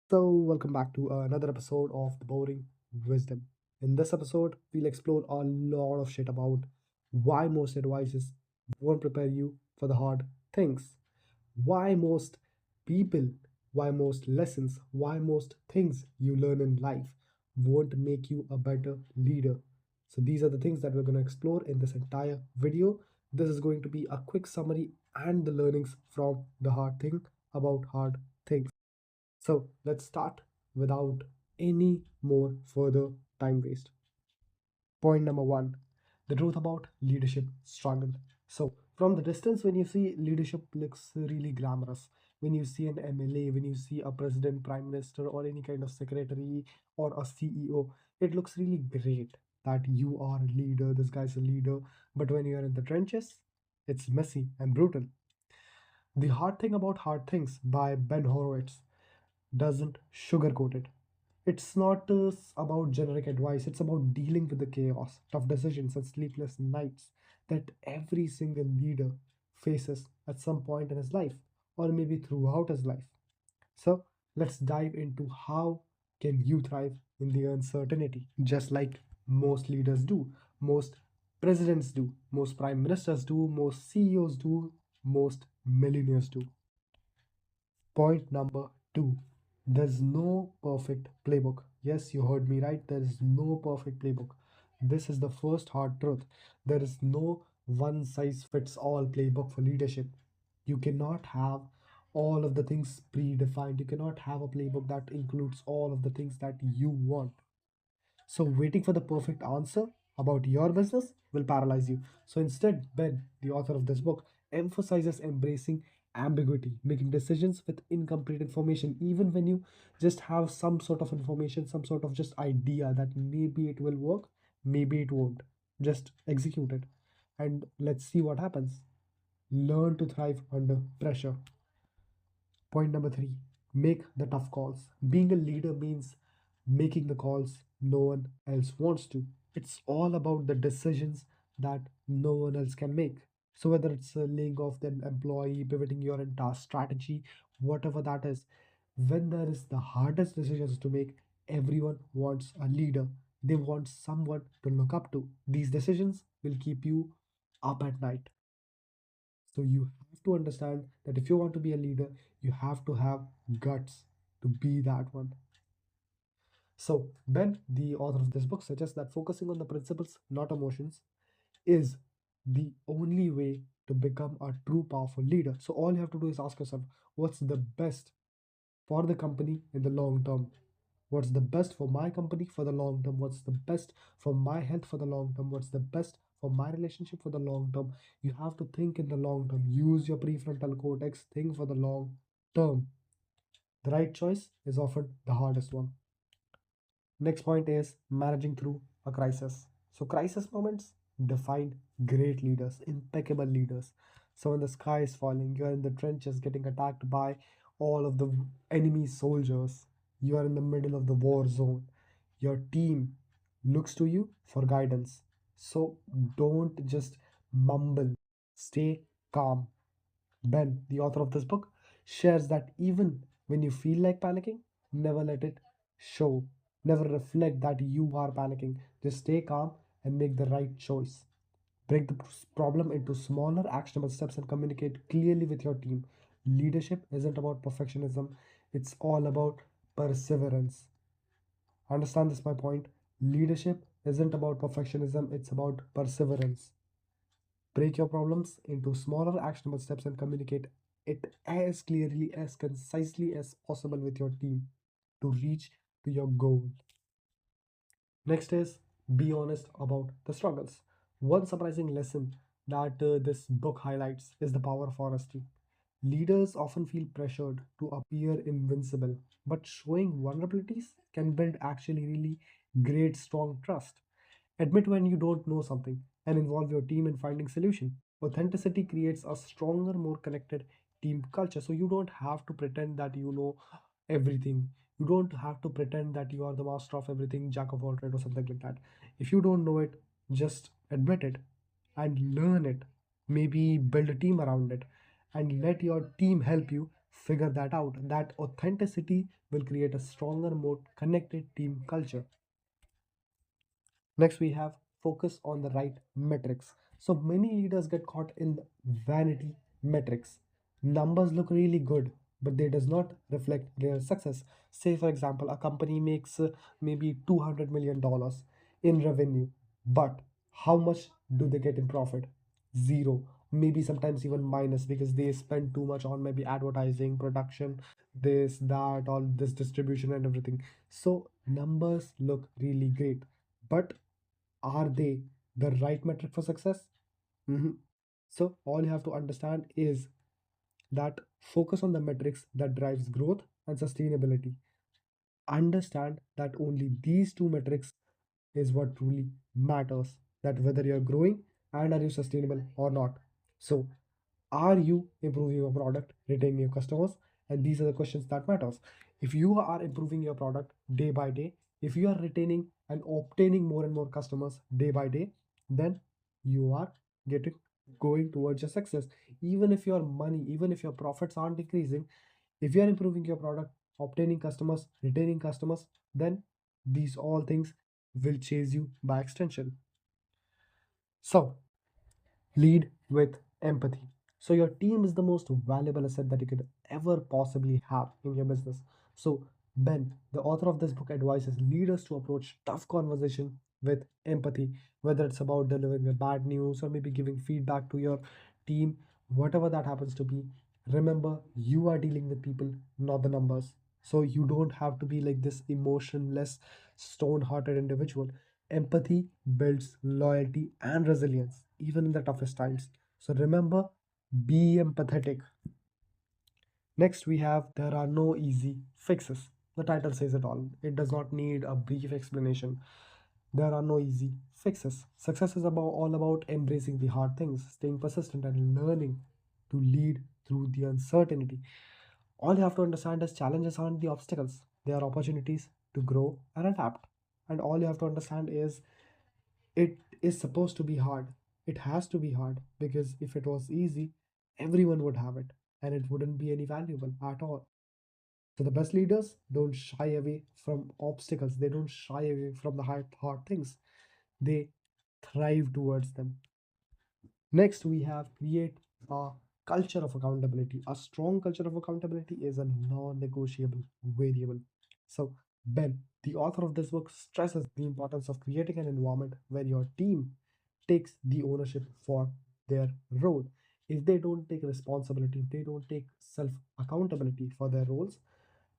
So, welcome back to another episode of The Boring Wisdom. In this episode, we'll explore a lot of shit about why most advices won't prepare you for the hard things, why most people, why most lessons, why most things you learn in life won't make you a better leader. So, these are the things that we're going to explore in this entire video. This is going to be a quick summary and the learnings from the hard thing about hard things. So let's start without any more further time waste. Point number one, the truth about leadership struggle. So from the distance, when you see leadership looks really glamorous, when you see an MLA, when you see a president, prime minister, or any kind of secretary or a CEO, it looks really great that you are a leader, this guy's a leader. But when you are in the trenches, it's messy and brutal. The Hard Thing About Hard Things by Ben Horowitz doesn't sugarcoat it. It's not about generic advice, it's about dealing with the chaos, tough decisions, and sleepless nights that every single leader faces at some point in his life, or maybe throughout his life. So, let's dive into how can you thrive in the uncertainty, just like most leaders do, most presidents do, most prime ministers do, most CEOs do, most millionaires do. Point number two, there's no perfect playbook. Yes, you heard me right. There is no perfect playbook. This is the first hard truth. There is no one size fits all playbook for leadership. You cannot have all of the things predefined. You cannot have a playbook that includes all of the things that you want. So, waiting for the perfect answer about your business will paralyze you. So, instead, Ben, the author of this book, emphasizes embracing ambiguity, making decisions with incomplete information, even when you just have some sort of information, some sort of just idea that maybe it will work, maybe it won't. Just execute it. And let's see what happens. Learn to thrive under pressure. Point number three, make the tough calls. Being a leader means making the calls no one else wants to. It's all about the decisions that no one else can make. So, whether it's laying off an employee, pivoting your entire strategy, whatever that is, when there is the hardest decisions to make, everyone wants a leader. They want someone to look up to. These decisions will keep you up at night. So you have to understand that if you want to be a leader, you have to have guts to be that one. So Ben, the author of this book, suggests that focusing on the principles, not emotions, is the only way to become a true powerful leader. So all you have to do is ask yourself, what's the best for the company in the long term? What's the best for my company for the long term? What's the best for my health for the long term? What's the best for my relationship for the long term? You have to think in the long term. Use your prefrontal cortex. Think for the long term. The right choice is often the hardest one. Next point is managing through a crisis. So, crisis moments define great leaders, impeccable leaders. So, when the sky is falling, you're in the trenches getting attacked by all of the enemy soldiers, you are in the middle of the war zone. Your team looks to you for guidance. So, don't just mumble, stay calm. Ben, the author of this book, shares that even when you feel like panicking, never let it show. Never reflect that you are panicking. Just stay calm and make the right choice. Break the problem into smaller, actionable steps and communicate clearly with your team. Leadership isn't about perfectionism, it's all about perseverance. Understand this, my point. Leadership isn't about perfectionism, it's about perseverance. Break your problems into smaller actionable steps and communicate it as clearly, as concisely as possible with your team to reach to your goal. Next is be honest about the struggles. One surprising lesson that this book highlights is the power of honesty. Leaders often feel pressured to appear invincible, but showing vulnerabilities can build actually really great, strong trust. Admit when you don't know something and involve your team in finding solution. Authenticity creates a stronger, more connected team culture. So you don't have to pretend that you know everything. You don't have to pretend that you are the master of everything, jack of all trades, or something like that. If you don't know it, just admit it and learn it. Maybe build a team around it and let your team help you Figure that out. That authenticity will create a stronger, more connected team culture. Next, we have focus on the right metrics. So many leaders get caught in the vanity metrics. Numbers look really good, but they does not reflect their success. Say, for example, a company makes maybe $200 million in revenue, but how much do they get in profit? Zero. Maybe sometimes even minus because they spend too much on maybe advertising, production, this, that, all this distribution and everything. So numbers look really great, but are they the right metric for success? Mhm. So all you have to understand is that focus on the metrics that drives growth and sustainability. Understand that only these two metrics is what truly matters, that whether you're growing and are you sustainable or not. So are you improving your product, retaining your customers? And these are the questions that matters. If you are improving your product day by day, if you are retaining and obtaining more and more customers day by day, then you are getting going towards your success. Even if your money, even if your profits aren't increasing, if you are improving your product, obtaining customers, retaining customers, then these all things will chase you by extension. So lead with empathy. So your team is the most valuable asset that you could ever possibly have in your business. So Ben, the author of this book, advises leaders to approach tough conversation with empathy, whether it's about delivering a bad news or maybe giving feedback to your team, whatever that happens to be. Remember, you are dealing with people, not the numbers. So you don't have to be like this emotionless, stone-hearted individual. Empathy builds loyalty and resilience, even in the toughest times. So remember, be empathetic. Next, we have there are no easy fixes. The title says it all. It does not need a brief explanation. There are no easy fixes. Success is all about embracing the hard things, staying persistent, and learning to lead through the uncertainty. All you have to understand is challenges aren't the obstacles, they are opportunities to grow and adapt. And all you have to understand is it is supposed to be hard. It has to be hard because if it was easy, everyone would have it and it wouldn't be any valuable at all. So the best leaders don't shy away from obstacles. They don't shy away from the hard things. They thrive towards them. Next, we have create a culture of accountability. A strong culture of accountability is a non-negotiable variable. So, Ben, the author of this book, stresses the importance of creating an environment where your team takes the ownership for their role. If they don't take responsibility, if they don't take self accountability for their roles,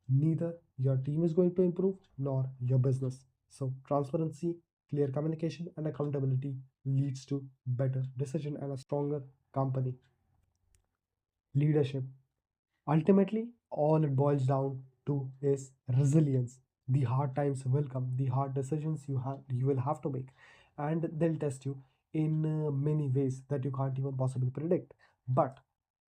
neither your team is going to improve nor your business. So, transparency, clear communication, and accountability leads to better decision and a stronger company. Leadership. Ultimately, all it boils down to is resilience. The hard times will come, the hard decisions you will have to make, and they'll test you in many ways that you can't even possibly predict. But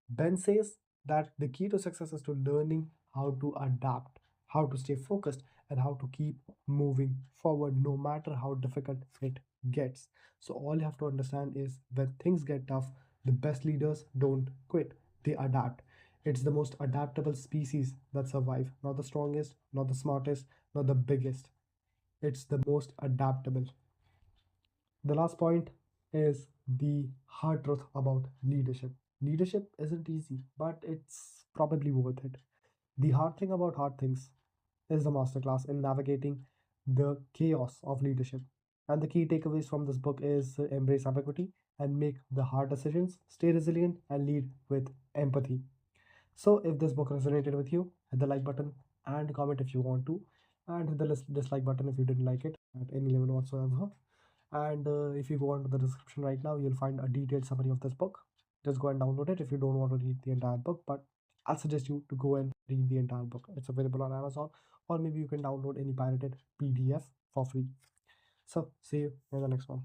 Ben says that the key to success is to learning how to adapt, how to stay focused, and how to keep moving forward no matter how difficult it gets. So, all you have to understand is when things get tough, the best leaders don't quit, they adapt. It's the most adaptable species that survive, not the strongest, not the smartest, not the biggest. It's the most adaptable. The last point is the hard truth about leadership. Leadership isn't easy, but it's probably worth it. The hard thing about hard things is the masterclass in navigating the chaos of leadership. And the key takeaways from this book is embrace ambiguity and make the hard decisions, stay resilient, and lead with empathy. So, if this book resonated with you, hit the like button and comment if you want to, and hit the dislike button if you didn't like it at any level whatsoever. And if you go on to the description right now, you'll find a detailed summary of this book. Just go and download it if you don't want to read the entire book, but I'll suggest you to go and read the entire book. It's available on Amazon, or maybe you can download any pirated PDF for free. So, see you in the next one.